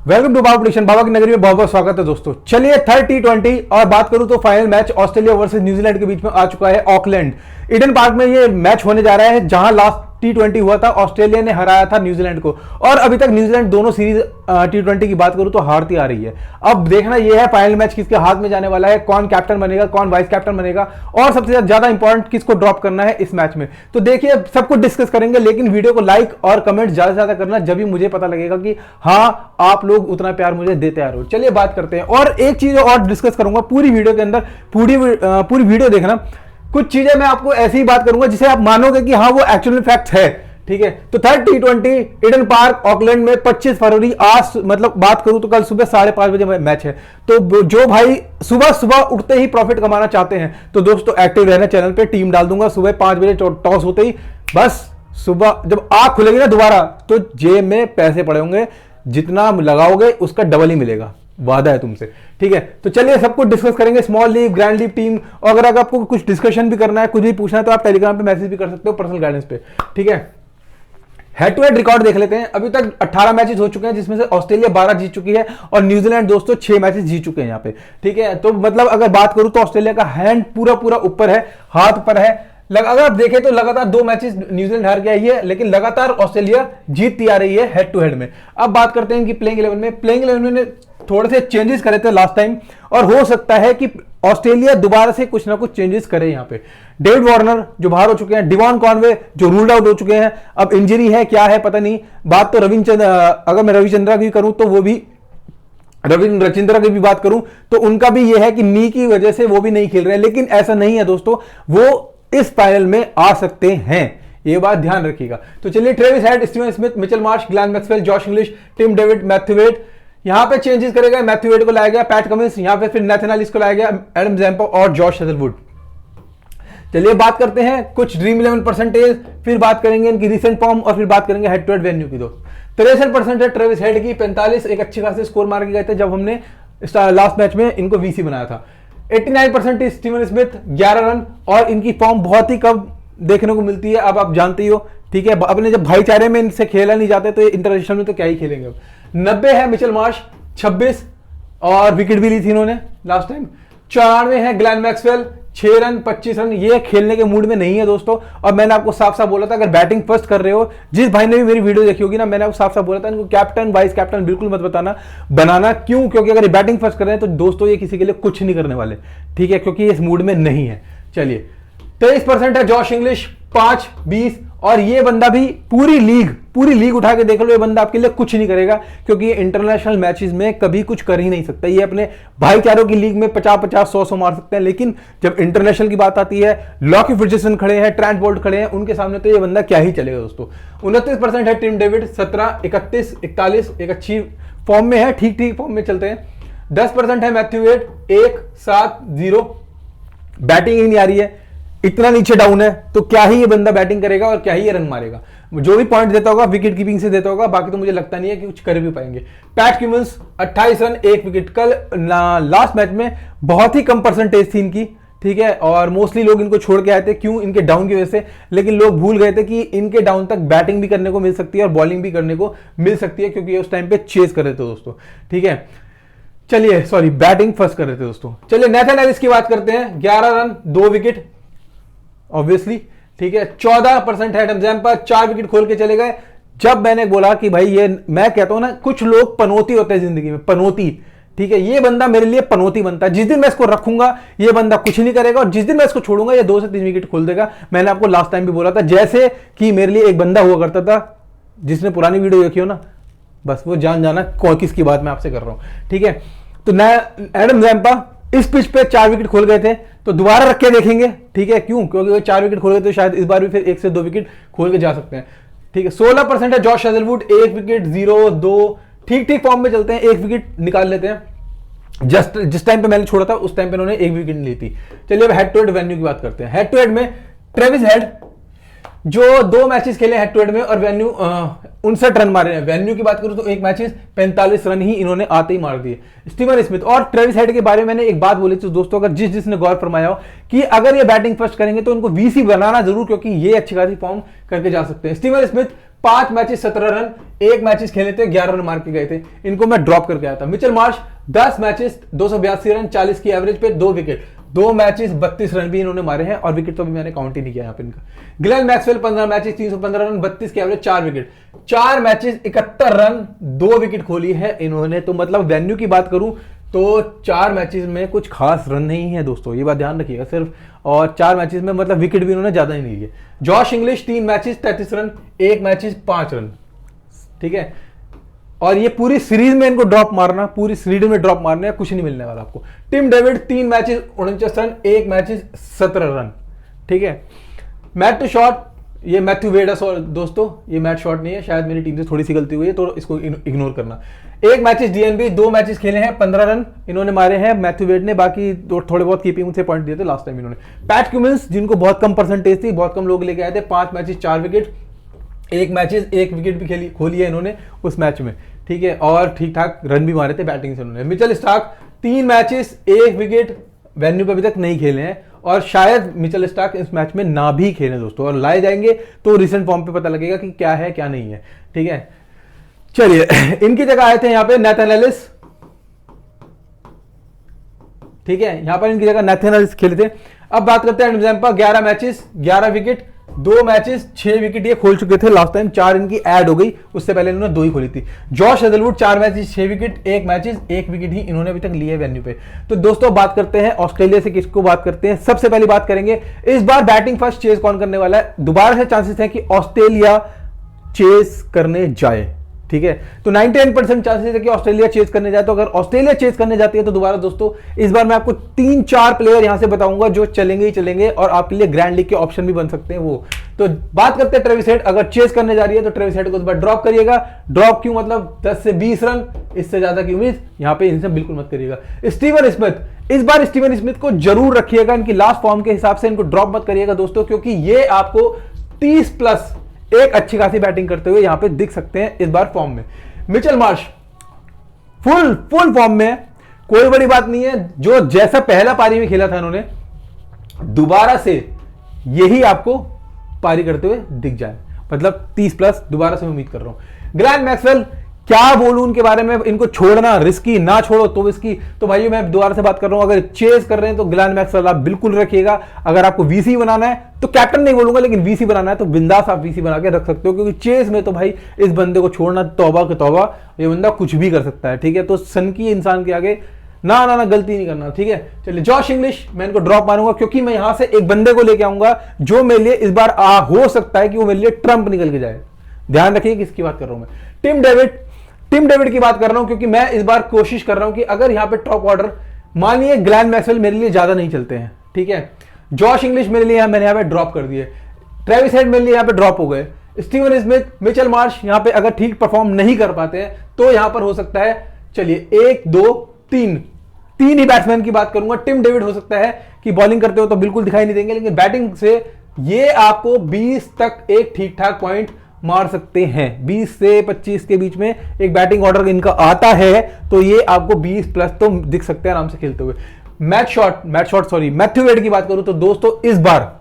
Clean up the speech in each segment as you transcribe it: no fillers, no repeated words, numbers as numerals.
Welcome to Baba prediction. बाबा की नगरी में बहुत बहुत स्वागत है दोस्तों। चलिए थर्ड T20 और बात करूं तो final match Australia versus New Zealand के बीच में आ चुका है। ऑकलैंड ईडन पार्क में ये मैच होने जा रहा है, जहां लास्ट T20 हुआ था ऑस्ट्रेलिया ने हराया था न्यूजीलैंड को, और अभी तक न्यूजीलैंड दोनों सीरीज T20 की बात करूं तो हारती आ रही है। अब देखना यह है फाइनल मैच किसके हाथ में जाने वाला है, कौन कैप्टन बनेगा, कौन वाइस कैप्टन बनेगा, और सबसे ज्यादा इंपॉर्टेंट किसको ड्रॉप करना है इस मैच में। तो देखिए सब कुछ डिस्कस करेंगे, लेकिन वीडियो को लाइक और कमेंट ज्यादा से ज्यादा करना, जब भी मुझे पता लगेगा कि हाँ आप लोग उतना प्यार मुझे देते आ रहे हो। चलिए बात करते हैं, और एक चीज और डिस्कस करूंगा पूरी वीडियो के अंदर। पूरी वीडियो देखना, कुछ चीजें मैं आपको ऐसी ही बात करूंगा जिसे आप मानोगे कि हाँ वो एक्चुअल फैक्ट है। ठीक है, तो third T20 Eden park Auckland में 25 फरवरी आज, मतलब बात करूं तो कल सुबह 5:30 बजे मैच है। तो जो भाई सुबह सुबह उठते ही प्रॉफिट कमाना चाहते हैं तो दोस्तों एक्टिव रहना चैनल पे। टीम डाल दूंगा सुबह 5 बजे टॉस होते ही, बस सुबह जब आंख खुलेगी ना दोबारा तो जेब में पैसे पड़े होंगे, जितना लगाओगे उसका डबल ही मिलेगा, वादा है तुमसे। ठीक है, तो चलिए सब कुछ डिस्कस करेंगे, small league, grand league team, और अगर आपको कुछ डिस्कशन भी करना है, कुछ भी पूछना है तो आप टेलीग्राम पे मैसेज भी कर सकते हो, पर्सनल गाइडेंस पे। ठीक है, हेड टू हेड रिकॉर्ड देख लेते हैं। अभी तक 18 मैचेस हो चुके हैं, जिसमें से ऑस्ट्रेलिया 12 जीत चुकी है और न्यूजीलैंड दोस्तों 6 मैचेस जीत चुके हैं यहाँ पे। ठीक है, तो मतलब अगर बात करूं तो ऑस्ट्रेलिया का हैंड पूरा पूरा ऊपर है, हाथ पर है। अगर आप देखें तो लगातार 2 मैचेस न्यूजीलैंड हार के आई है, लेकिन लगातार ऑस्ट्रेलिया जीतती आ रही है हेड टू हेड में। अब बात करते हैं इनकी प्लेइंग 11 में। प्लेइंग 11 में थोड़े से चेंजेस करे थे लास्ट टाइम, और हो सकता है कि ऑस्ट्रेलिया दोबारा से कुछ ना कुछ चेंजेस करे यहाँ पे। डेविड वार्नर जो बाहर हो चुके हैं, डिवॉन कॉनवे जो रूल्ड आउट हो चुके हैं, अब इंजरी है क्या है पता नहीं। बात तो रविचंद्र, अगर मैं रविचंद्रा की करूं तो वो भी, रविचंद्रा की भी बात करूं तो उनका भी ये है कि नी की वजह से वो भी नहीं खेल रहे हैं, लेकिन ऐसा नहीं है दोस्तों, वो इस फाइनल में आ सकते हैं, ये बात ध्यान रखिएगा। तो चलिए Travis Head, Steven Smith, Mitchell Marsh, Glenn Maxwell, Josh Inglis, Tim David, Matthew Wade, यहां पे चेंजेस करेगा। मैथ्यू वेड को लाया गया, पैट कमिंस, यहां पे फिर नेथन एलिस को लाया गया, एडम ज़ैम्पा और जॉश हेजलवुड। चलिए बात करते हैं कुछ ड्रीम 11 परसेंटेज, फिर बात करेंगे इनकी रिसेंट फॉर्म, और फिर बात करेंगे हेड टू हेड वेन्यू की। दोस्त 63% है ट्रेविस हेड की, 45 एक अच्छे खासे स्कोर मार के गए थे जब हमने लास्ट मैच में इनको वीसी बनाया था। 89% स्टीवन स्मिथ, 11 रन, और इनकी फॉर्म बहुत ही कम देखने को मिलती है, अब आप जानते ही हो। ठीक है, अपने जब भाईचारे में इनसे खेला नहीं जाते तो इंटरनेशनल में तो क्या ही खेलेंगे। 90 है मिचेल मार्श, 26, और विकेट भी ली थी इन्होंने लास्ट टाइम। 94 है ग्लेन मैक्सवेल, 6 रन, 25 रन। ये खेलने के मूड में नहीं है दोस्तों, और मैंने आपको साफ साफ बोला था अगर बैटिंग फर्स्ट कर रहे हो, जिस भाई ने भी मेरी वीडियो देखी होगी ना, मैंने आपको साफ साफ बोला था इनको कैप्टन वाइस कैप्टन बिल्कुल मत बनाना। क्यों? क्योंकि अगर ये बैटिंग फर्स्ट कर रहे हैं तो दोस्तों ये किसी के लिए कुछ नहीं करने वाले। ठीक है, क्योंकि इस मूड में नहीं है। चलिए 23% है जॉश इंग्लिश, 5, 20, और ये बंदा भी पूरी लीग उठा के देख लो, ये बंदा आपके लिए कुछ नहीं करेगा, क्योंकि ये इंटरनेशनल मैचेस में कभी कुछ कर ही नहीं सकता। ये अपने भाईचारों की लीग में 50-50, 100-100 मार सकते हैं, लेकिन जब इंटरनेशनल की बात आती है, लॉकी फर्ग्यूसन खड़े हैं, ट्रेंट बोल्ट खड़े हैं, उनके सामने तो ये बंदा क्या ही चलेगा दोस्तों। 29% है टिम डेविड, 17, 31, 41, एक अच्छी फॉर्म में है, ठीक फॉर्म में चलते हैं। 10% है मैथ्यू वेड, 1, 7, 0, बैटिंग ही नहीं आ रही है, इतना नीचे डाउन है, तो क्या ही ये बंदा बैटिंग करेगा और क्या ही ये रन मारेगा। जो भी पॉइंट देता होगा विकेट कीपिंग से देता होगा, बाकी तो मुझे लगता नहीं है कि कुछ कर भी पाएंगे। PAT Cummins 28 run, 1 wicket. कल लास्ट मैच में बहुत ही कम परसेंटेज थी इनकी। ठीक है, और मोस्टली लोग इनको छोड़ के आए थे, क्यों? इनके डाउन की वजह से, लेकिन लोग भूल गए थे कि इनके डाउन तक बैटिंग भी करने को मिल सकती है और बॉलिंग भी करने को मिल सकती है, क्योंकि ये उस टाइम पे चेस कर रहे थे दोस्तों। ठीक है, चलिए सॉरी बैटिंग फर्स्ट कर रहे थे दोस्तों। चलिए नेथन एलिस की बात करते हैं, 11 रन, 2 विकेट ऑब्वियसली। ठीक है, 14% है एडम ज़ैम्पा, 4 विकेट खोल के चले गए। जब मैंने बोला कि भाई ये, मैं कहता हूं ना कुछ लोग पनौती होते हैं जिंदगी में, पनौती। ठीक है, ये बंदा मेरे लिए पनौती बनता है। जिस दिन मैं इसको रखूंगा ये बंदा कुछ नहीं करेगा, और जिस दिन मैं इसको छोड़ूंगा ये 2 से 3 विकेट खोल देगा। मैंने आपको लास्ट टाइम भी बोला था, जैसे कि मेरे लिए एक बंदा हुआ करता था, जिसने पुरानी वीडियो देखी हो ना, बस वो जान जाना किसकी बात मैं आपसे कर रहा हूं। ठीक है, तो एडम ज़ैम्पा इस पिच पे 4 विकेट खोल गए थे, तो दोबारा रख के देखेंगे। ठीक है, क्यों? क्योंकि वो 4 विकेट खोल गए तो शायद इस बार भी फिर 1 से 2 विकेट खोल के जा सकते हैं। ठीक है, 16% है जॉश हेजलवुड, 1 विकेट, 0, 2, ठीक फॉर्म में चलते हैं, 1 विकेट निकाल लेते हैं। जस्ट जिस टाइम पे मैंने छोड़ा था उस टाइम पे उन्होंने 1 विकेट ली थी। चलिए अब हेड टू हेड वेन्यू की बात करते हैं। हेड टू हेड में ट्रेविस हेड जो 2 मैचेस खेले हेड टू हेड में, और वेन्यू 59 रन मारे हैं। वेन्यू की बात करूं तो 1 मैचेस 45 रन ही इन्होंने आते ही मार दिए। स्टीवन स्मिथ और ट्रेविस हेड के बारे में मैंने एक बात बोली थी दोस्तों, अगर जिसने गौर फरमाया हो कि अगर ये बैटिंग फर्स्ट करेंगे तो उनको वीसी बनाना जरूर, क्योंकि ये अच्छी खासी फॉर्म करके जा सकते हैं। स्टीवन स्मिथ 5 मैचेस 17 रन, एक मैचेस खेले थे 11 रन मार के गए थे, इनको मैं ड्रॉप करके आया था। मिचेल मार्श 10 मैचेस 282 रन, 40 की एवरेज पे, 2 विकेट, 2 मैचेस 32 रन भी इन्होंने मारे हैं, और विकेट तो अभी मैंने काउंट ही नहीं किया यहाँ पे इनका। ग्लेन मैक्सवेल 15 मैचेस 315 रन, 32 की average, 4 wicket, 4 matches 71 run, 2 wicket खोली है इन्होंने। तो मतलब वेन्यू की बात करूं तो 4 मैचेस में कुछ खास रन नहीं है दोस्तों, ये बात ध्यान रखिएगा सिर्फ, और 4 मैचेस में मतलब विकेट भी इन्होंने ज्यादा ही नहीं लिए। Josh Inglis 3 matches 33 run, 1 matches 5 run, ठीक है, और ये पूरी सीरीज में इनको ड्रॉप मारना, पूरी सीरीज में ड्रॉप मारना है, कुछ नहीं मिलने वाला आपको। Tim David 3 matches 49 run, 1 matches 17 run, ठीक है। मैट शॉट, ये मैथ्यू वेड है दोस्तों, ये मैट शॉट नहीं है, शायद मेरी टीम से थोड़ी सी गलती हुई है तो इसको इग्नोर करना। 1 मैचेस डीएनबी, 2 मैचेस खेले हैं, 15 रन इन्होंने मारे हैं मैथ्यू वेड ने, बाकी थोड़े बहुत कीपिंग से पॉइंट दिए थे लास्ट टाइम इन्होंने। पैट क्यूमिंस जिनको बहुत कम परसेंटेज थी, बहुत कम लोग लेके आए थे, 5 मैचेस 4 विकेट, 1 मैचेस 1 विकेट भी खोली है इन्होंने उस मैच में, ठीक है, और ठीक ठाक रन भी मारे थे बैटिंग से उन्होंने। Mitchell Starc 3 matches 1 wicket, venue पे अभी तक नहीं खेले हैं, और शायद मिचेल स्टार्क इस मैच में ना भी खेलें दोस्तों, और लाए जाएंगे तो रिसेंट फॉर्म पे पता लगेगा कि क्या है क्या नहीं है, ठीक है। चलिए इनकी जगह आए थे यहाँ पे नेथन एलिस, ठीक है, यहां पर इनकी जगह नेथन एलिस खेले थे। अब बात करते हैं Adam Zampa, 11 matches 11 wicket, 2 matches 6 wicket ये खोल चुके थे लास्ट टाइम, 4 इनकी ऐड हो गई, उससे पहले इन्होंने 2 ही खोली थी। Josh Hazlewood 4 matches 6 wicket, 1 matches 1 wicket ही इन्होंने अभी तक लिए है वेन्यू पे। तो दोस्तों बात करते हैं ऑस्ट्रेलिया से, किसको बात करते हैं, सबसे पहली बात करेंगे इस बार बैटिंग फर्स्ट चेस कौन करने वाला है। दोबारा से चांसेस है कि ऑस्ट्रेलिया चेस करने जाए, ठीक है, तो 99% चांसेस है कि ऑस्ट्रेलिया चेस करने जाए। तो अगर ऑस्ट्रेलिया चेस करने जाती है तो दोबारा दोस्तों इस बार मैं आपको 3-4 प्लेयर यहां से बताऊंगा जो चलेंगे ही चलेंगे, और आपके लिए ग्रैंड लीग के ऑप्शन भी बन सकते हैं वो। तो बात करते हैं ट्रेविस हेड, अगर चेस करने जा रही है तो ट्रेविस हेड को इस बार ड्रॉप करिएगा। ड्रॉप क्यों, मतलब 10 से 20 रन, इससे ज्यादा की उम्मीद यहां पे इनसे बिल्कुल मत करिएगा। स्टीवन स्मिथ, इस बार स्टीवन स्मिथ को जरूर रखिएगा, इनकी लास्ट फॉर्म के हिसाब से इनको ड्रॉप मत करिएगा दोस्तों, क्योंकि ये आपको 30 प्लस एक अच्छी खासी बैटिंग करते हुए यहां पे दिख सकते हैं इस बार फॉर्म में। मिचेल मार्श फुल फॉर्म में है, कोई बड़ी बात नहीं है, जो जैसा पहला पारी में खेला था इन्होंने, दोबारा से यही आपको पारी करते हुए दिख जाए, मतलब 30 प्लस दोबारा से मैं उम्मीद कर रहा हूं। ग्लेन मैक्सवेल, क्या बोलूं उनके बारे में, इनको छोड़ना रिस्की, ना छोड़ो तो रिस्की। तो भाई मैं दोबारा से बात कर रहा हूं, अगर चेस कर रहे हैं तो ग्लेन मैक्सवेल आप बिल्कुल रखिएगा। अगर आपको वीसी बनाना है तो कैप्टन नहीं बोलूंगा, लेकिन वीसी बनाना है तो बिंदास आप वीसी बना के रख सकते हो, क्योंकि चेस में तो भाई इस बंदे को छोड़ना तौबा के तौबा, ये बंदा कुछ भी कर सकता है, ठीक है। तो सनकी इंसान के आगे ना ना ना गलती नहीं करना, ठीक है। चलिए जॉश इंग्लिश, मैं इनको ड्रॉप मारूंगा, क्योंकि मैं यहां से एक बंदे को लेके आऊंगा जो मेरे लिए इस बार हो सकता है कि वो मेरे लिए ट्रंप निकल के जाए। ध्यान रखिए किसकी बात कर रहा हूं मैं, टिम डेविड की बात कर रहा हूं, क्योंकि मैं इस बार कोशिश कर रहा हूं कि अगर यहां पे टॉप ऑर्डर, मानिए ग्लेन मैक्सवेल मेरे लिए ज्यादा नहीं चलते हैं, ठीक है, जॉश इंग्लिश मेरे लिए मैंने यहां पे ड्रॉप कर दिए, ट्रेविस हेड मेरे लिए यहां पे ड्रॉप हो गए, स्टीवन स्मिथ, मिचेल मार्श यहां पे अगर ठीक परफॉर्म नहीं कर पाते हैं तो यहां पर हो सकता है, चलिए 1 2 3 ही बैट्समैन की बात करूंगा। टिम डेविड हो सकता है कि बॉलिंग करते हो तो बिल्कुल दिखाई नहीं देंगे, लेकिन बैटिंग से ये आपको 20 तक एक ठीक ठाक पॉइंट मार सकते हैं। 20 से 25 के बीच में एक बैटिंग ऑर्डर इनका आता है, तो ये आपको 20 प्लस तो दिख सकते हैं आराम से खेलते हुए। मैथ्यू वेड की बात करूं तो दोस्तों इस बार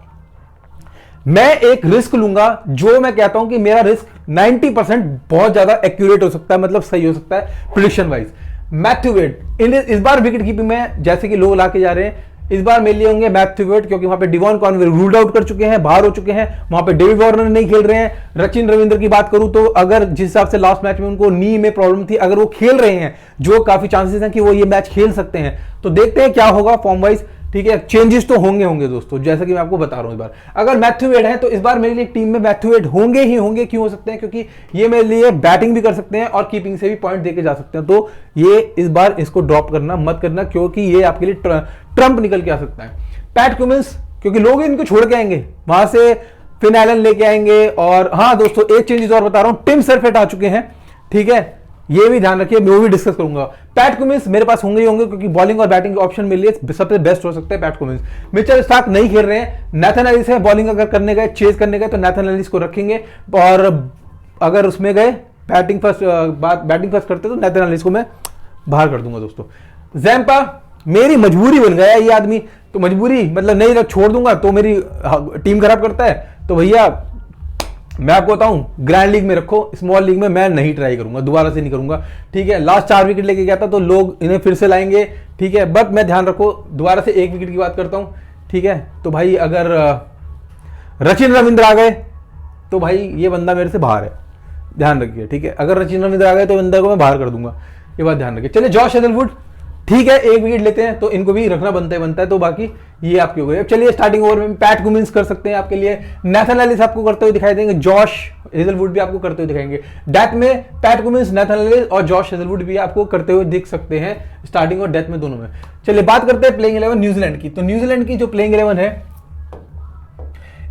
मैं एक रिस्क लूंगा, जो मैं कहता हूं कि मेरा रिस्क 90% बहुत ज्यादा एक्यूरेट हो सकता है, मतलब सही हो सकता है प्रेडिक्शन वाइज। मैथ्यू वेड इस बार विकेट कीपिंग में जैसे कि लोग लाके जा रहे हैं, इस बार मेरे लिए होंगे मैथ्यू वेड, क्योंकि वहां पे डिवॉन कॉनवे रूल्ड आउट कर चुके हैं, बाहर हो चुके हैं, वहां पे डेविड वार्नर नहीं खेल रहे हैं। सचिन रविंद्र की बात करूं तो अगर जिस हिसाब से लास्ट मैच में उनको नी में प्रॉब्लम थी, अगर वो खेल रहे हैं, जो काफी चांसेस हैं कि वो ये मैच खेल सकते हैं, तो देखते हैं क्या होगा फॉर्म वाइज, ठीक है। चेंजेस तो होंगे दोस्तों, जैसा कि मैं आपको बता रहा हूं। इस बार अगर मैथ्यू वेड है तो इस बार मेरे लिए टीम में मैथ्यू वेड होंगे ही होंगे। क्यों हो सकते हैं, क्योंकि ये मेरे लिए बैटिंग भी कर सकते हैं और कीपिंग से भी पॉइंट देके जा सकते हैं। तो ये इस बार इसको ड्रॉप करना मत करना, क्योंकि ये आपके लिए ट्रंप निकल के आ सकता है। पैट क्यूमिंस, क्योंकि लोग इनको छोड़ के आएंगे, वहां से फिन एलन लेके आएंगे। और हाँ दोस्तों एक चेंजेस और बता रहा हूं, टिम सरफेट आ चुके हैं, ठीक है, ये भी ध्यान रखिए, मैं वो भी डिस्कस करूंगा। पैट कुमिंस मेरे पास होंगे ही होंगे, क्योंकि बॉलिंग और बैटिंग के ऑप्शन मेरे लिए सबसे बेस्ट हो सकते हैं पैट कुमिंस। मिचेल स्टार्क नहीं खेल रहे हैं, नेथन एलिस है, बॉलिंग अगर करने गए, चेज करने गए तो नेथन एलिस को रखेंगे, और अगर उसमें गए बैटिंग फर्स्ट करते तो नेथन एलिस को मैं बाहर कर दूंगा दोस्तों। ज़ैम्पा मेरी मजबूरी बन गया ये आदमी, तो मजबूरी मतलब नहीं छोड़ दूंगा तो मेरी टीम खराब करता है, तो भैया मैं आपको बताऊं, ग्रैंड लीग में रखो, स्मॉल लीग में मैं नहीं ट्राई करूंगा, दोबारा से नहीं करूंगा, ठीक है। लास्ट 4 विकेट लेके गया था तो लोग इन्हें फिर से लाएंगे, ठीक है। बट मैं ध्यान रखो, दोबारा से 1 विकेट की बात करता हूं, ठीक है। तो भाई अगर रचिन रविंद्र आ गए तो भाई ये बंदा मेरे से बाहर है, ध्यान रखिए, ठीक है। अगर रचिन रविंद्र आ गए तो बंदा को मैं बाहर कर दूंगा, ये बात ध्यान रखिए। चलिए जॉश हेजलवुड, ठीक है, 1 विकेट लेते हैं तो इनको भी रखना बनता है, तो बाकी ये आपके हो गए। अब चलिए स्टार्टिंग ओवर में पैट कुमिंस कर सकते हैं आपके लिए, नेथन एलिस आपको करते हुए दिखाई देंगे, जॉश हेजलवुड भी आपको करते हुए दिखाएंगे। डेथ में पैट कुमिंस, नेथन एलिस और जॉश हेजलवुड भी आपको करते हुए दिख सकते हैं, स्टार्टिंग और डेथ में दोनों में। चलिए बात करते हैं प्लेइंग 11 न्यूजीलैंड की। तो न्यूजीलैंड की जो प्लेइंग 11 है,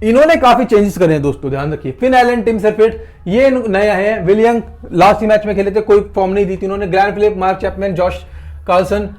इन्होंने काफी चेंजेस करे हैं दोस्तों, ध्यान रखिए। फिन एलन, टिम सेफर्ट, ये नया है। विलियम लास्ट ही मैच में खेले थे, कोई फॉर्म नहीं दी थी इन्होंने। Glenn Phillips, Mark Chapman, Josh Clarkson,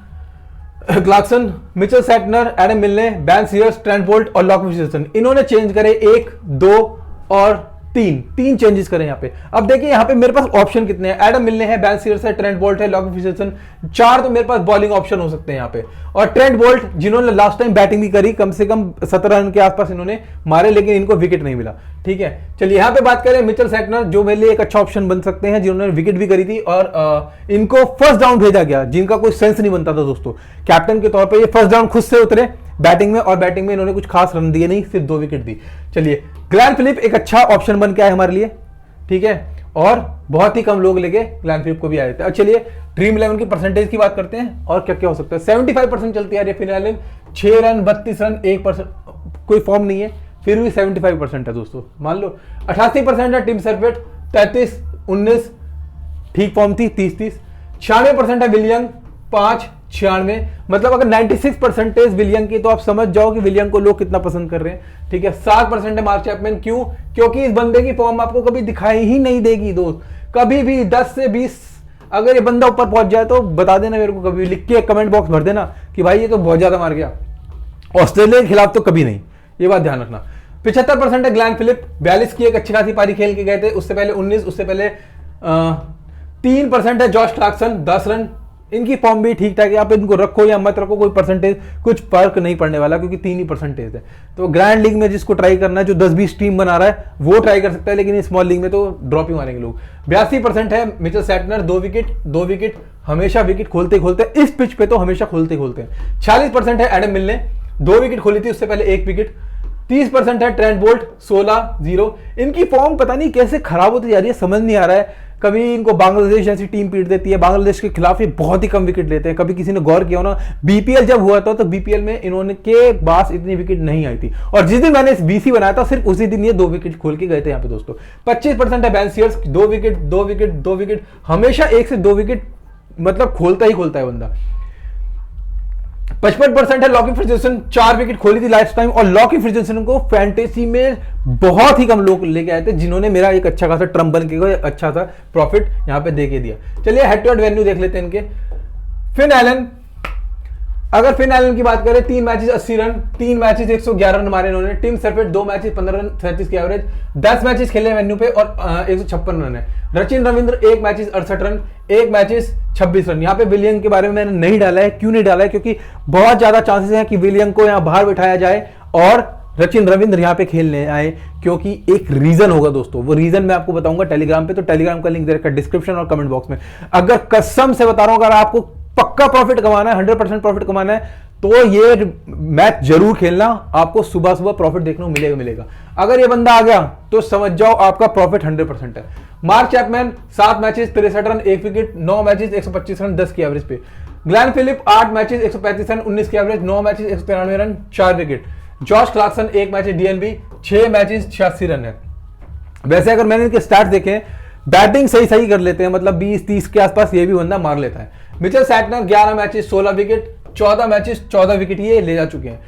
Mitchell Santner, Adam Milne, Ben Sears, Trent Boult और लॉक फिशरसन, इन्होंने चेंज करे 1, 2 और 3 चेंजेस करें यहाँ पे। अब देखिए यहाँ पे मेरे पास ऑप्शन कितने हैं, एडम मिलने हैं, बैन सीयर्स है, ट्रेंट बोल्ट है, लॉक फिशरसन, 4 तो मेरे पास बॉलिंग ऑप्शन हो सकते हैं यहाँ पे। और ट्रेंट बोल्ट जिन्होंने लास्ट टाइम बैटिंग भी करी, कम से कम 17 रन के आसपास इन्होंने मारे, लेकिन इनको विकेट नहीं मिला, ठीक है। चलिए यहाँ पे बात करें मिचेल सैटनर, जो मेरे लिए एक अच्छा ऑप्शन बन सकते हैं, जिन्होंने विकेट भी करी थी और इनको फर्स्ट डाउन भेजा गया, जिनका कोई सेंस नहीं बनता था दोस्तों। कैप्टन के तौर पर ये फर्स्ट डाउन खुद से उतरे बैटिंग में, और बैटिंग में इन्होंने कुछ खास रन दिए नहीं, सिर्फ 2 विकेट दी। चलिए ग्लैन फिलिप एक अच्छा ऑप्शन बन के आए हमारे लिए, ठीक है, और बहुत ही कम लोग लेके ग्लैन फिलिप को भी आए थे। अब चलिए ड्रीम 11 की परसेंटेज की बात करते हैं और क्या क्या हो सकता है। 75% चलती है फिन एलन, 6 रन, 32 रन, 1%, कोई फॉर्म नहीं है, फिर भी 75% है दोस्तों। मान लो 88% है टिम सेफर्ट, 33, 19 ठीक फॉर्म थी, 30-30। 96% है विलियम, 5, 96, मतलब अगर 96% विलियम की, तो आप समझ जाओ कि विलियम को लोग कितना पसंद कर रहे हैं, ठीक है। 7% है मार्क चैपमैन, क्यों? क्योंकि इस बंदे की फॉर्म आपको कभी दिखाई ही नहीं देगी दोस्त, कभी भी। 10 से 20 अगर ये बंदा ऊपर पहुंच जाए तो बता देना मेरे को, कभी लिख के कमेंट बॉक्स भर देना कि भाई ये तो बहुत ज्यादा मार गया, ऑस्ट्रेलिया के खिलाफ तो कभी नहीं, ये बात ध्यान रखना। 75% है ग्लैन फिलिप, 42 की एक अच्छी खासी पारी खेल के गए थे, उससे पहले 19, उससे पहले 3% है जॉश क्लार्कसन, 10 रन, इनकी फॉर्म भी ठीक ठाक है, आप इनको रखो या मत रखो, कोई परसेंटेज कुछ फर्क नहीं पड़ने वाला, क्योंकि 3 ही परसेंटेज है। तो ग्रैंड लीग में जिसको ट्राई करना है, जो 10-20 टीम बना रहा है, वो ट्राई कर सकता है, लेकिन स्मॉल लीग में तो ड्रॉप ही मारेंगे लोग। 82% है मिचेल सैटनर, 2 विकेट, हमेशा विकेट खोलते खोलते, इस पिच पे तो हमेशा खोलते खोलते हैं। 46% है एडम मिलने, 2 विकेट खोली थी, उससे पहले 1 विकेट। 30% है ट्रेंट बोल्ट, 16-0, इनकी फॉर्म पता नहीं कैसे खराब होती जा रही है, समझ नहीं आ रहा है। कभी इनको बांग्लादेश जैसी टीम पीट देती है, बांग्लादेश के खिलाफ ये बहुत ही कम विकेट लेते हैं। कभी किसी ने गौर किया हो ना, बीपीएल जब हुआ था तो बीपीएल में इन्होंने के पास इतनी विकेट नहीं आई थी, और जिस दिन मैंने इस बीसी बनाया था सिर्फ उसी दिन ये 2 विकेट खोल के गए थे यहाँ पे दोस्तों। 25% है बैन सीयर्स, 2 विकेट, हमेशा 1 से 2 विकेट मतलब खोलता ही खोलता है बंदा। 55% है लॉकी फर्ग्यूसन, 4 विकेट खोली थी लास्ट टाइम, और लॉकी फर्ग्यूसन को फैंटेसी में बहुत ही कम लोग लेके आए थे, जिन्होंने मेरा एक अच्छा खासा ट्रम्प बन के अच्छा सा प्रॉफिट यहां पे दे के दिया। चलिए हेड टू हेड वैल्यू देख लेते हैं इनके। फिन एलन, अगर फिन एलन की बात करें, 3 मैचेस 80 रन, 3 मैचेस 111 रन मारे इन्होंने। टिम सेफर्ट 2 मैचेस 15 रन, 37 की एवरेज, 10 मैचेस खेले वेन्यू पे और 156 रन है। Rachin Ravindra 1 matches 68 run, 1 matches 26 run. यहाँ पे विलियम के बारे में मैंने नहीं डाला है, क्यों नहीं डाला है? क्योंकि बहुत ज्यादा चांसेस हैं कि विलियम को यहाँ बाहर बिठाया जाए और रचिन रविंद्र यहाँ पे खेलने आए, क्योंकि एक रीजन होगा दोस्तों, वो रीजन मैं आपको बताऊंगा टेलीग्राम पे, तो टेलीग्राम का लिंक दे रखा है डिस्क्रिप्शन और कमेंट बॉक्स में। अगर कसम से बता रहा हूं, अगर आपको पक्का प्रॉफिट कमाना है, 100% प्रॉफिट कमाना है, तो ये मैच जरूर खेलना, आपको सुबह सुबह प्रॉफिट देखने को मिलेगा। अगर ये बंदा आ गया तो समझ जाओ आपका प्रॉफिट 100% है। Mark Chapman 7 matches 63 run, 1 wicket, 9 matches 125 run, 10 की एवरेज पे। ग्लैन फिलिप 8 मैचेस 135 रन, 19 की average, 9 matches 193 run, 4 wicket. Josh Clarkson 1 match DNB, 6 matches 86 run है। वैसे अगर मैंने इनके स्टार्ट देखे, बैटिंग सही कर लेते हैं, मतलब 20-30 के आसपास ये भी बंदा मार लेता है। Mitchell Santner 11 matches 16 wicket, 14 matches 14 wicket ये ले जा चुके हैं।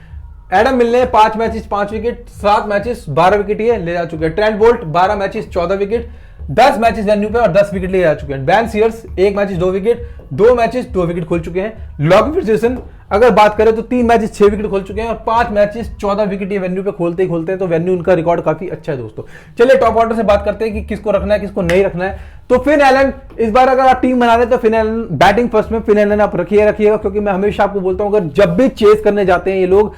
एडम मिलने 5 मैचेस 5 विकेट, 7 मैचेस 12 विकेट ये ले जा चुके हैं। Trent Boult 12 matches 14 wicket, 10 matches venue पे और 10 विकेट ले जा चुके हैं। Ben Sears 1 matches 2 wicket, 2 matches 2 wicket खोल चुके हैं। लॉकी फर्ग्यूसन अगर बात करें तो 3 मैचेस 6 विकेट खोल चुके हैं और 5 मैचेस 14 विकेट ये वेन्यू पे खोलते हैं, तो वेन्यू उनका रिकॉर्ड काफी अच्छा है दोस्तों। चलिए टॉप ऑर्डर से बात करते हैं कि किसको रखना है किसको नहीं रखना है। तो फिन एलन, इस बार अगर आप टीम बना रहे तो फिन एलन बैटिंग फर्स्ट में, फिन एलन आप रखिएगा, क्योंकि मैं हमेशा आपको बोलता हूं, अगर जब भी चेस करने जाते हैं ये लोग,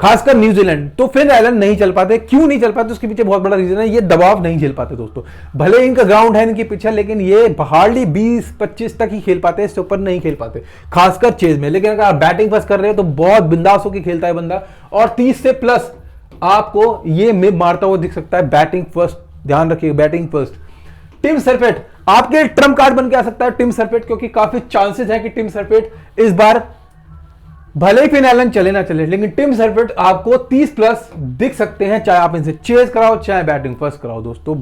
खासकर न्यूजीलैंड। तो फिन एलन नहीं चल पाते। क्यों नहीं चल पाते उसके पीछे बहुत बड़ा रीजन है, ये दबाव नहीं झेल पाते दोस्तों। भले इनका ग्राउंड है इनके पीछे, लेकिन ये हार्डली 20-25 तक ही खेल पाते हैं, इससे ऊपर नहीं खेल पाते, खासकर चेज में। लेकिन अगर आप बैटिंग फर्स्ट कर रहे हो तो बहुत बिंदास होकर खेलता है बंदा, और 30 से प्लस आपको ये मिड मारता हुआ दिख सकता है। बैटिंग फर्स्ट, ध्यान रखिए, बैटिंग फर्स्ट। टिम सर्फेट आपके ट्रम्प कार्ड बन के आ सकता है, टिम सर्फेट, क्योंकि काफी चांसेस है कि टिम सर्फेट इस बार, भले ही फिन एलन चले ना चले, लेकिन टिम सर्फेट आपको 30 प्लस दिख सकते हैं, चाहे आप इनसे चेज कराओ चाहे बैटिंग फर्स्ट कराओ दोस्तों।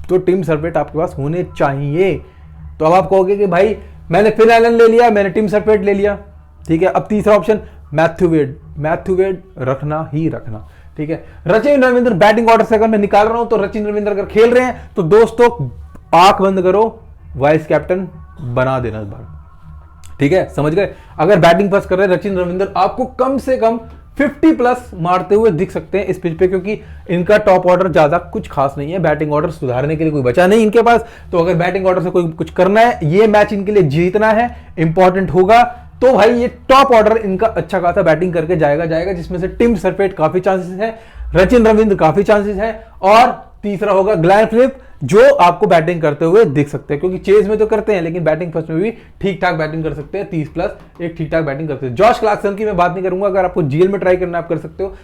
तो टिम सर्फेट आपके पास होने चाहिए। तो अब आप कहोगे कि भाई मैंने फिन एलन ले लिया, मैंने टिम सर्फेट ले लिया, ठीक है, अब तीसरा option Matthew Wade. Matthew Wade रखना ही रखना, ठीक है। रचिन रविंद्र बैटिंग ऑर्डर से अगर मैं निकाल रहा हूं तो रचिन रविंद्र अगर खेल रहे हैं तो दोस्तों आंख बंद करो, वाइस कैप्टन बना देना इस बार, ठीक है, समझ गए। अगर बैटिंग फर्स्ट कर रहे हैं रचिन रविंद्र, आपको कम से कम 50 प्लस मारते हुए दिख सकते हैं इस पिच पे, क्योंकि इनका टॉप ऑर्डर ज्यादा कुछ खास नहीं है, बैटिंग ऑर्डर सुधारने के लिए कोई बचा नहीं इनके पास। तो अगर बैटिंग ऑर्डर से कोई कुछ करना है, ये मैच इनके लिए जीतना है, इंपॉर्टेंट होगा, तो भाई ये टॉप ऑर्डर इनका अच्छा खासा बैटिंग करके जाएगा, जिसमें से टिम सर्फेट काफी चांसेस है, रचिन रविंद्र काफी चांसेस है, और तीसरा होगा ग्लेन फिलिप, जो आपको बैटिंग करते हुए दिख सकते हैं, क्योंकि चेज में तो करते हैं लेकिन बैटिंग फर्स्ट में भी ठीक ठाक बैटिंग कर सकते हैं, 30 प्लस एक ठीक ठाक बैटिंग करते हैं। जॉश क्लार्कसन की मैं बात नहीं करूंगा, अगर आपको जीएल में ट्राई करना आप कर सकते हो,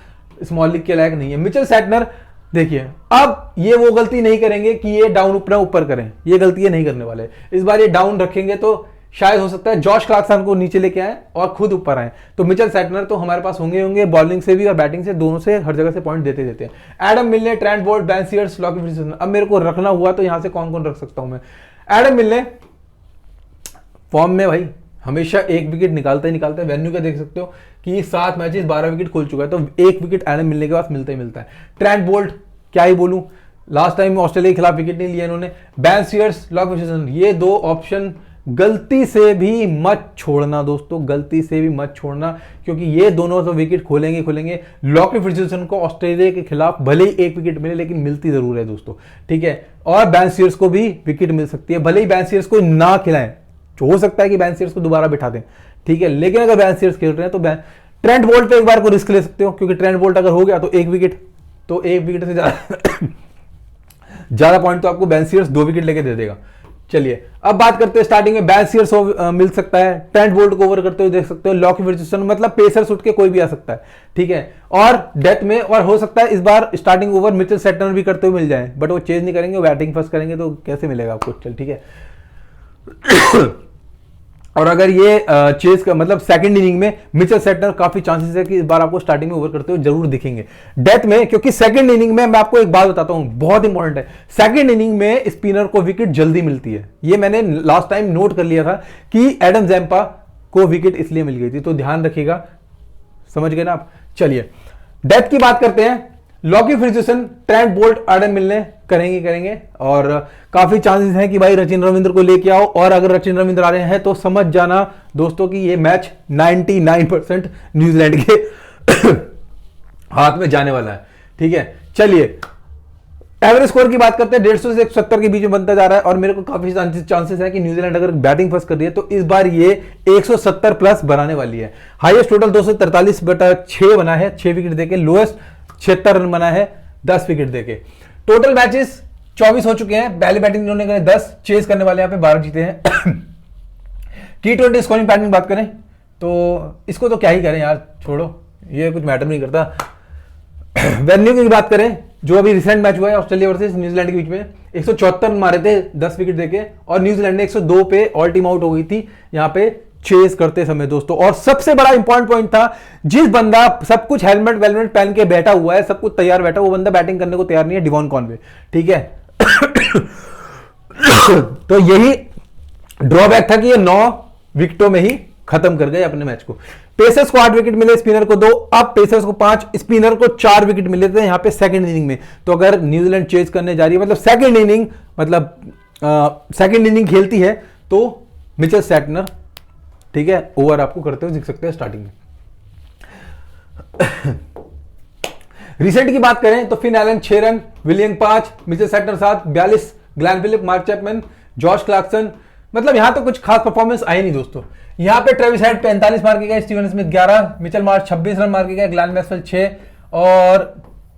स्मॉल लीग के लायक नहीं है। मिचेल सैटनर, देखिए अब ये वो गलती नहीं करेंगे कि ये डाउन ऊपर करें, ये गलती ये नहीं करने वाले। इस बार ये डाउन रखेंगे तो शायद हो सकता है जॉश क्लार्कसन को नीचे लेके आए और खुद ऊपर आए। तो मिचेल सैटनर तो हमारे पास होंगे बॉलिंग से भी और बैटिंग से, दोनों से हर जगह से पॉइंट देते हैं। Adam Milne, Trent Boult, Ben Sears, Lockie Ferguson. अब मेरे को रखना हुआ तो यहां से कौन कौन रख सकता हूं मैं? एडम मिलने फॉर्म में भाई हमेशा एक विकेट निकालता ही निकालता है। वेन्यू का देख सकते हो कि 7 मैचेस 12 विकेट खोल चुका है, तो एक विकेट एडम मिलने के बाद मिलता ही मिलता है। ट्रेंट बोल्ट क्या ही बोलूं, लास्ट टाइम ऑस्ट्रेलिया के खिलाफ विकेट नहीं लिया इन्होंने। बेन सीयर्स, लॉकी फर्ग्यूसन, ये दो ऑप्शन गलती से भी मत छोड़ना दोस्तों, गलती से भी मत छोड़ना, क्योंकि ये दोनों तो विकेट खोलेंगे। लॉकी फर्ग्यूसन को ऑस्ट्रेलिया के खिलाफ भले ही एक विकेट मिले, लेकिन मिलती जरूर है दोस्तों, ठीक है। और बेन सीयर्स को भी विकेट मिल सकती है, भले ही बेन सीयर्स को ना खिलाएं, हो सकता है कि बेन सीयर्स को दोबारा बिठा दें, ठीक है, लेकिन अगर बेन सीयर्स खेल रहे हैं तो ट्रेंट बोल्ट पे एक बार को रिस्क ले सकते हो, क्योंकि ट्रेंट बोल्ट अगर हो गया तो एक विकेट से ज्यादा पॉइंट तो आपको बेन सीयर्स 2 विकेट लेके दे देगा। चलिए अब बात करते हैं, स्टार्टिंग में बेन सीयर्स मिल सकता है, ट्रेंट बोल्ट को ओवर करते हुए देख सकते हो, लॉकी फर्ग्यूसन, मतलब पेसर उठ के कोई भी आ सकता है, ठीक है। और डेथ में, और हो सकता है इस बार स्टार्टिंग ओवर मिचेल सैटनर भी करते हुए मिल जाए, बट वो चेज नहीं करेंगे, वो बैटिंग फर्स्ट करेंगे, तो कैसे मिलेगा आपको? चल ठीक है। और अगर ये चेज का मतलब सेकंड इनिंग में मिचेल सैटनर, काफी चांसेस है कि इस बार आपको स्टार्टिंग में ओवर करते हुए जरूर दिखेंगे। डेथ में, क्योंकि सेकंड इनिंग में मैं आपको एक बात बताता हूं, बहुत इंपॉर्टेंट है, सेकंड इनिंग में स्पिनर को विकेट जल्दी मिलती है। ये मैंने लास्ट टाइम नोट कर लिया था कि एडम जैम्पा को विकेट इसलिए मिल गई थी, तो ध्यान रखिएगा, समझ गए ना आप। चलिए डेथ की बात करते हैं। Lockie Ferguson, Trent Boult, Adam Milne करेंगे, और काफी चांसेस हैं कि भाई रचिन रविंद्र को लेके आओ, और अगर रचिन रविंद्र आ रहे हैं तो समझ जाना दोस्तों कि ये मैच 99% न्यूजीलैंड के हाथ में जाने वाला है, ठीक है। चलिए एवरेज स्कोर की बात करते हैं, 150 से 170 के बीच में बनता जा रहा है, और मेरे को काफी चांसेस है कि न्यूजीलैंड अगर बैटिंग फर्स्ट कर रही है तो इस बार ये 170 प्लस बनाने वाली है। हाईएस्ट टोटल 243/6 बना है, 6 विकेट देके, लोएस्ट 76 रन बना है 10 विकेट देके। टोटल मैचेस 24 हो चुके हैं, पहले बैटिंग इन्होंने करे 10, चेज करने वाले यहां पे 12 जीते हैं। T20 स्कोरिंग पैटर्न बात करें तो इसको तो क्या ही करें यार, छोड़ो, ये कुछ मैटर नहीं करता। वेन्यू की बात करें, जो अभी रिसेंट मैच हुआ है ऑस्ट्रेलिया वर्सेस न्यूजीलैंड के बीच में, 174 रन मारे थे 10 विकेट देके, और न्यूजीलैंड ने 102 पे ऑल टीम आउट हो गई थी यहां पे चेस करते समय दोस्तों। और सबसे बड़ा इंपॉर्टेंट पॉइंट था, जिस बंदा सब कुछ हेलमेट वेलमेट पहन के बैठा हुआ है, सब कुछ तैयार बैठा, वो बंदा बैटिंग करने को तैयार नहीं है, डिवॉन कॉनवे, ठीक है। तो यही ड्रॉबैक था कि ये 9 विकेटों में ही खत्म कर गए अपने मैच को। पेसर्स को 8 विकेट मिले, स्पिनर को 2, अब पेसर्स को 5, स्पिनर को 4 विकेट मिले थे यहां पे सेकंड इनिंग में। तो अगर न्यूजीलैंड चेज करने जा रही है, मतलब सेकंड इनिंग खेलती है, तो मिचेल सैटनर, ठीक है, ओवर आपको करते हुए दिख सकते हैं स्टार्टिंग में। रिसेंट की बात करें तो Finn Allen 6 run, William 5, Mitchell Santner 7, 42, Glenn Phillip, Mark Chapman, Josh Clarkson, मतलब यहां तो कुछ खास परफॉर्मेंस आई नहीं दोस्तों। यहां पे ट्रेविस हेड 45 मार के गए, Steven Smith 11, Mitchell Marsh 26 run मार के गए, ग्लेन मैक्सवेल 6 और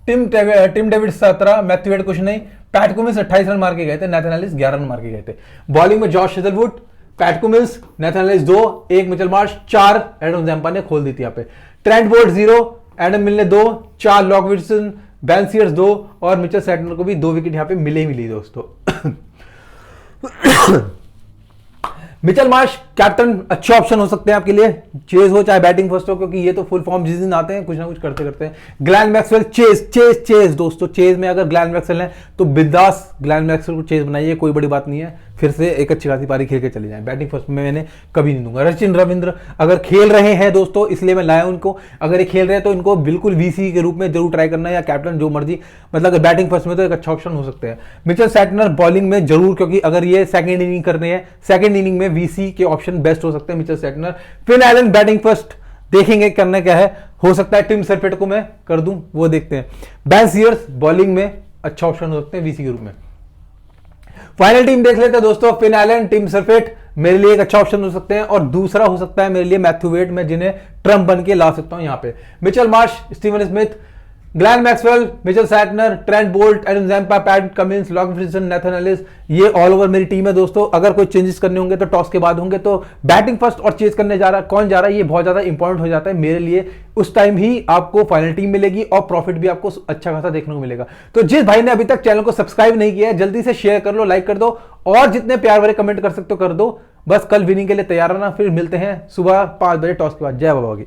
टिम डेविड 17, मैथ्यू वेड कुछ नहीं, पैट कुमिंस 28 रन मार के गए थे, नेथन एलिस 11 रन मार के गए थे। बॉलिंग में Josh Hazlewood, Pat Cummins, Nathan Ellis 2, 1 Mitchell Marsh 4, Adam Zampa ने खोल दी थी यहाँ पे। ट्रेंट बोल्ट 0, एडम मिलने 2, 4 लॉक विल्सन, बेन सीयर्स 2 और मिचेल सैटनर को भी 2 विकेट यहाँ पे मिले ही मिली दोस्तों। मिचेल मार्श कैप्टन अच्छे ऑप्शन हो सकते हैं आपके लिए, चेज हो चाहे बैटिंग फर्स्ट हो, क्योंकि ये तो फुल फॉर्म जिस दिन आते हैं कुछ ना कुछ करते करते हैं। ग्लेन मैक्सवेल चेज दोस्तों, चेज में अगर ग्लेन मैक्सवेल है तो बिंदास ग्लेन मैक्सवेल को चेज बनाइए, कोई बड़ी बात नहीं है, फिर से एक अच्छी खासी पारी खेल के चले जाएं। बैटिंग फर्स्ट में मैंने कभी नहीं दूंगा। सचिन रविंद्र अगर खेल रहे हैं दोस्तों, इसलिए मैं लाया उनको, अगर ये खेल रहे हैं तो इनको बिल्कुल वीसी के रूप में जरूर ट्राई करना है, या कैप्टन जो मर्जी, मतलब अगर बैटिंग फर्स्ट में तो एक अच्छा ऑप्शन हो सकते हैं। मिचेल सैटनर बॉलिंग में जरूर, क्योंकि अगर ये सेकंड इनिंग कर रहे हैं, सेकंड इनिंग में वीसी के ऑप्शन बेस्ट हो सकते हैं Mitchell Santner. Finn Allen batting first, देखेंगे करना क्या है, हो सकता है टिम सर्फेट को मैं कर दूं, वो देखते हैं। बेन सीयर्स बॉलिंग में अच्छा ऑप्शन हो सकते हैं वीसी के रूप में। फाइनल टीम देख लेते हैं दोस्तों। फिन एलन, टिम सर्फेट मेरे लिए एक अच्छा ऑप्शन हो सकते हैं, और दूसरा हो सकता है मेरे लिए मैथ्यू वेड, मैं जिन्हें ट्रम्प बन के ला सकता हूं यहां पे। Mitchell Marsh, Steven Smith, Glenn Maxwell, Mitchell Santner, Trent Boult, Adam Zampa, Pat Cummins, Lock Wilson, Nathan Ellis, ये ऑल ओवर मेरी टीम है दोस्तों। अगर कोई चेंजेस करने होंगे तो टॉस के बाद होंगे, तो बैटिंग फर्स्ट और चेज करने जा रहा है, कौन जा रहा है, ये बहुत ज्यादा इंपॉर्टेंट हो जाता है मेरे लिए। उस टाइम ही आपको फाइनल टीम मिलेगी और प्रॉफिट भी आपको अच्छा खासा देखने को मिलेगा। तो जिस भाई ने अभी तक चैनल को सब्सक्राइब नहीं किया है, जल्दी से शेयर कर लो, लाइक कर दो, और जितने प्यार भरे कमेंट कर सकते हो कर दो। बस कल विनिंग के लिए तैयार रहना। फिर मिलते हैं सुबह 5 बजे टॉस के बाद। जय बाबा की।